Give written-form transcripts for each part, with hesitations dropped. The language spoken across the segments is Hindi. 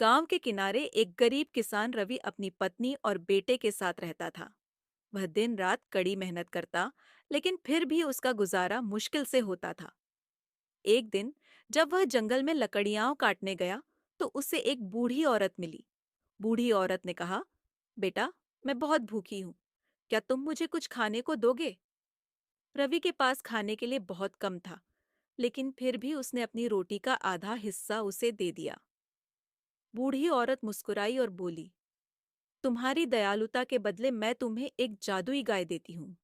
गांव के किनारे एक गरीब किसान रवि अपनी पत्नी और बेटे के साथ रहता था। वह दिन रात कड़ी मेहनत करता, लेकिन फिर भी उसका गुजारा मुश्किल से होता था। एक दिन जब वह जंगल में लकड़ियां काटने गया, तो उसे एक बूढ़ी औरत मिली। बूढ़ी औरत ने कहा, बेटा, मैं बहुत भूखी हूँ, क्या तुम मुझे कुछ खाने को दोगे? रवि के पास खाने के लिए बहुत कम था, लेकिन फिर भी उसने अपनी रोटी का आधा हिस्सा उसे दे दिया। बूढ़ी औरत मुस्कुराई और बोली, तुम्हारी दयालुता के बदले मैं तुम्हें एक जादुई गाय देती हूँ।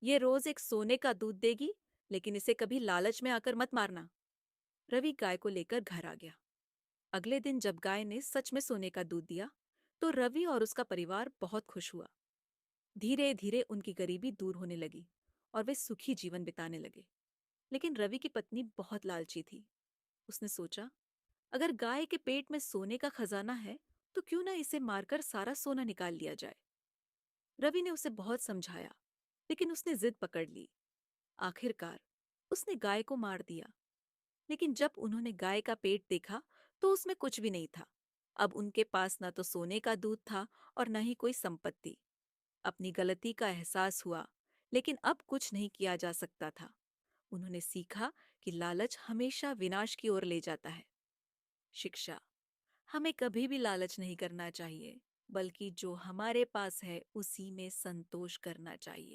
ये रोज एक सोने का दूध देगी, लेकिन इसे कभी लालच में आकर मत मारना। रवि गाय को लेकर घर आ गया। अगले दिन जब गाय ने सच में सोने का दूध दिया, तो रवि और उसका परिवार बहुत खुश हुआ। धीरे धीरे उनकी गरीबी दूर होने लगी और वे सुखी जीवन बिताने लगे। लेकिन रवि की पत्नी बहुत लालची थी। उसने सोचा, अगर गाय के पेट में सोने का खजाना है, तो क्यों ना इसे मारकर सारा सोना निकाल लिया जाए। रवि ने उसे बहुत समझाया, लेकिन उसने जिद पकड़ ली। आखिरकार उसने गाय को मार दिया। लेकिन जब उन्होंने गाय का पेट देखा, तो उसमें कुछ भी नहीं था। अब उनके पास न तो सोने का दूध था और न ही कोई संपत्ति। अपनी गलती का एहसास हुआ, लेकिन अब कुछ नहीं किया जा सकता था। उन्होंने सीखा कि लालच हमेशा विनाश की ओर ले जाता है। शिक्षा: हमें कभी भी लालच नहीं करना चाहिए, बल्कि जो हमारे पास है उसी में संतोष करना चाहिए।